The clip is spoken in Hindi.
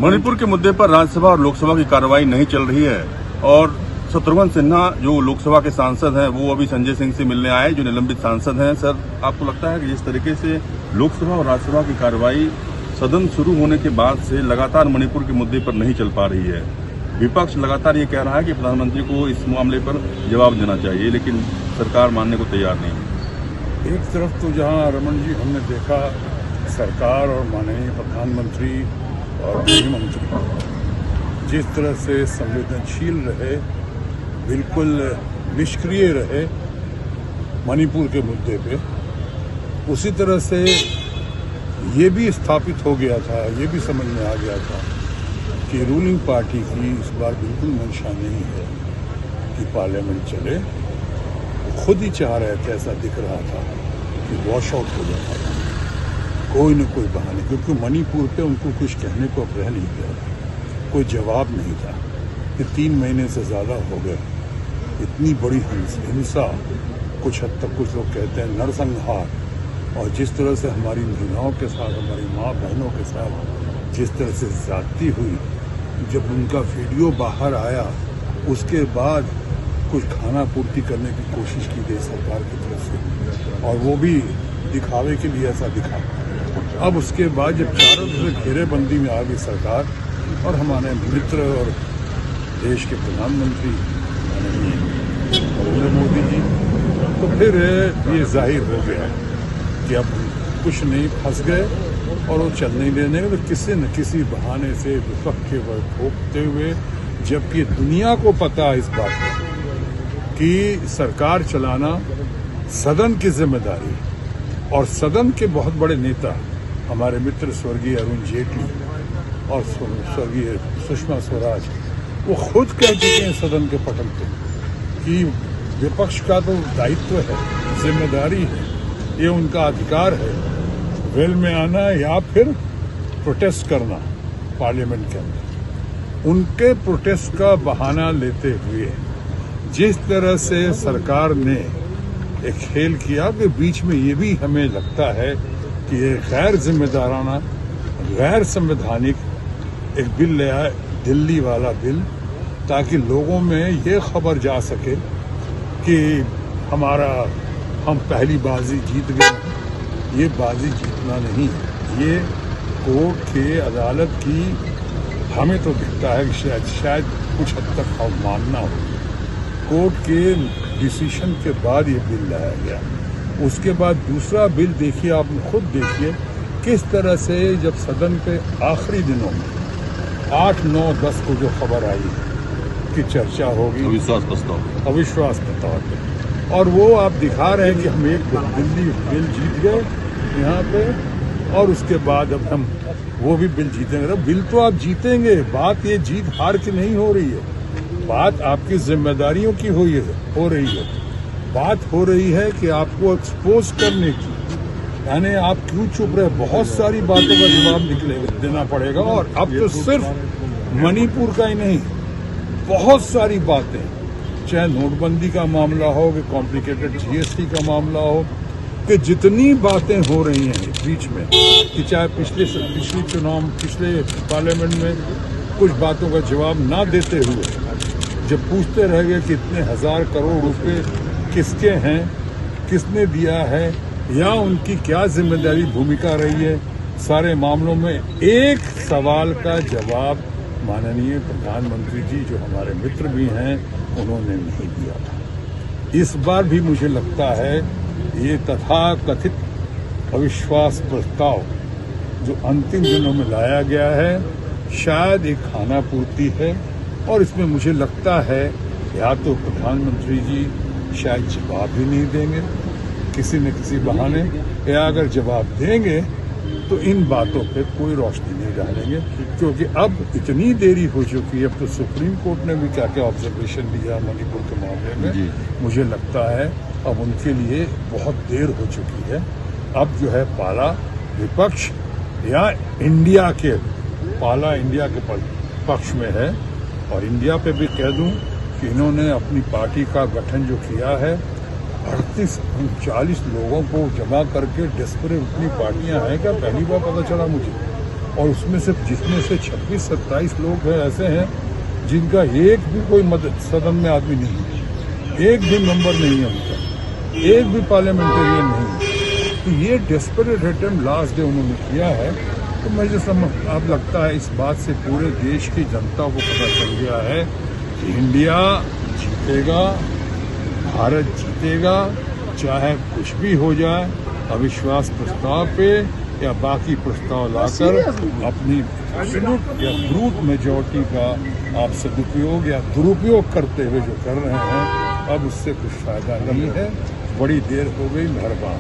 मणिपुर के मुद्दे पर राज्यसभा और लोकसभा की कार्रवाई नहीं चल रही है और शत्रुघ्न सिन्हा जो लोकसभा के सांसद हैं वो अभी संजय सिंह से मिलने आए जो निलंबित सांसद हैं। सर, आपको लगता है कि जिस तरीके से लोकसभा और राज्यसभा की कार्रवाई सदन शुरू होने के बाद से लगातार मणिपुर के मुद्दे पर नहीं चल पा रही है, विपक्ष लगातार ये कह रहा है कि प्रधानमंत्री को इस मामले पर जवाब देना चाहिए, लेकिन सरकार मानने को तैयार नहीं है। एक तरफ तो जहां रमन जी हमने देखा सरकार और माननीय प्रधानमंत्री और गृहमंत्री जिस तरह से संवेदनशील रहे, बिल्कुल निष्क्रिय रहे मणिपुर के मुद्दे पे, उसी तरह से ये भी स्थापित हो गया था, ये भी समझ में आ गया था कि रूलिंग पार्टी की इस बार बिल्कुल मंशा नहीं है कि पार्लियामेंट चले। खुद ही चाह रहे थे, ऐसा दिख रहा था कि वॉश आउट हो जाता था कोई न कोई बहाने, क्योंकि मणिपुर पे उनको कुछ कहने को अब रह नहीं गया, कोई जवाब नहीं था कि 3 महीने से ज़्यादा हो गए। इतनी बड़ी हिंसा, कुछ हद तक कुछ लोग कहते हैं नरसंहार, और जिस तरह से हमारी महिलाओं के साथ, हमारी माँ बहनों के साथ जिस तरह से ज्यादती हुई, जब उनका वीडियो बाहर आया उसके बाद कुछ खाना पूर्ति करने की कोशिश की गई सरकार की तरफ से, और वो भी दिखावे के लिए ऐसा दिखा। अब उसके बाद जब चारों तरफ घेरेबंदी में आ गई सरकार और हमारे मित्र और देश के प्रधानमंत्री नरेंद्र मोदी जी, तो फिर ये जाहिर हो गया कि अब कुछ नहीं, फंस गए और वो चल नहीं देने, तो किसी न किसी बहाने से विपक्ष के वक्त भोगते हुए, जबकि दुनिया को पता है इस बात पर कि सरकार चलाना सदन की जिम्मेदारी, और सदन के बहुत बड़े नेता हमारे मित्र स्वर्गीय अरुण जेटली और स्वर्गीय सुषमा स्वराज, वो खुद कह चुके हैं सदन के पटल पे कि विपक्ष का तो दायित्व है, जिम्मेदारी है, ये उनका अधिकार है वेल में आना या फिर प्रोटेस्ट करना पार्लियामेंट के अंदर। उनके प्रोटेस्ट का बहाना लेते हुए जिस तरह से सरकार ने एक खेल किया कि बीच में ये भी हमें लगता है कि ये गैर जिम्मेदाराना, गैर संवैधानिक एक बिल ले आए, दिल्ली वाला बिल, ताकि लोगों में ये खबर जा सके कि हम पहली बाजी जीत गए। ये बाजी जीतना नहीं, ये कोर्ट के अदालत की, हमें तो दिखता है कि शायद कुछ हद तक अवमानना हो। कोर्ट के डिसीजन के बाद ये बिल लाया गया। उसके बाद दूसरा बिल देखिए, आप खुद देखिए किस तरह से जब सदन के आखिरी दिनों में 8, 9, 10 को जो खबर आई कि चर्चा होगी अविश्वास प्रस्ताव पे, और वो आप दिखा रहे हैं कि हम एक दिल्ली बिल जीत गए यहाँ पे, और उसके बाद अब हम वो भी बिल जीतेंगे। बिल तो आप जीतेंगे, बात ये जीत हार की नहीं हो रही है, बात आपकी जिम्मेदारियों की हो रही है। बात हो रही है कि आपको एक्सपोज करने की, यानी आप क्यों चुप रहे, बहुत सारी बातों का जवाब देना पड़ेगा। और अब तो सिर्फ मणिपुर का ही नहीं, बहुत सारी बातें, चाहे नोटबंदी का मामला हो, कि कॉम्प्लिकेटेड जीएसटी का मामला हो, कि जितनी बातें हो रही हैं बीच में, कि चाहे पिछले पार्लियामेंट में कुछ बातों का जवाब ना देते हुए जब पूछते रह गए कि इतने 1000 करोड़ रुपए किसके हैं, किसने दिया है, या उनकी क्या जिम्मेदारी भूमिका रही है, सारे मामलों में एक सवाल का जवाब माननीय प्रधानमंत्री जी, जो हमारे मित्र भी हैं, उन्होंने नहीं दिया था। इस बार भी मुझे लगता है ये तथाकथित अविश्वास प्रस्ताव जो अंतिम दिनों में लाया गया है, शायद एक खाना पूर्ति है, और इसमें मुझे लगता है या तो प्रधानमंत्री जी शायद जवाब भी नहीं देंगे किसी न किसी बहाने, या अगर जवाब देंगे तो इन बातों पे कोई रोशनी नहीं डालेंगे, क्योंकि अब इतनी देरी हो चुकी है। अब तो सुप्रीम कोर्ट ने भी क्या क्या ऑब्जर्वेशन दिया मणिपुर के मामले में, मुझे लगता है अब उनके लिए बहुत देर हो चुकी है। अब जो है पाला विपक्ष या इंडिया के पक्ष में है, और इंडिया पे भी कह दूं कि इन्होंने अपनी पार्टी का गठन जो किया है, 38-39 लोगों को जमा करके डेस्परेट, इतनी पार्टियां हैं क्या, पहली बार पता चला मुझे। और उसमें से जिसमें से 26-27 लोग हैं ऐसे हैं जिनका एक भी कोई मदद सदन में आदमी नहीं है, एक भी मेंबर नहीं है उनका, एक भी पार्लियामेंटेरियन नहीं है। तो ये डेस्परेट अटेम्प्ट लास्ट डे उन्होंने किया है। तो मुझे अब लगता है इस बात से पूरे देश की जनता को पता चल गया है कि इंडिया जीतेगा, भारत जीतेगा, चाहे कुछ भी हो जाए। अविश्वास प्रस्ताव पे या बाकी प्रस्ताव लाकर अपनी एब्सोल्यूट या ब्रूट मेजॉरिटी का आप सदुपयोग या दुरुपयोग करते हुए जो कर रहे हैं, अब उससे कुछ फायदा नहीं है। बड़ी देर हो गई, मेहरबान।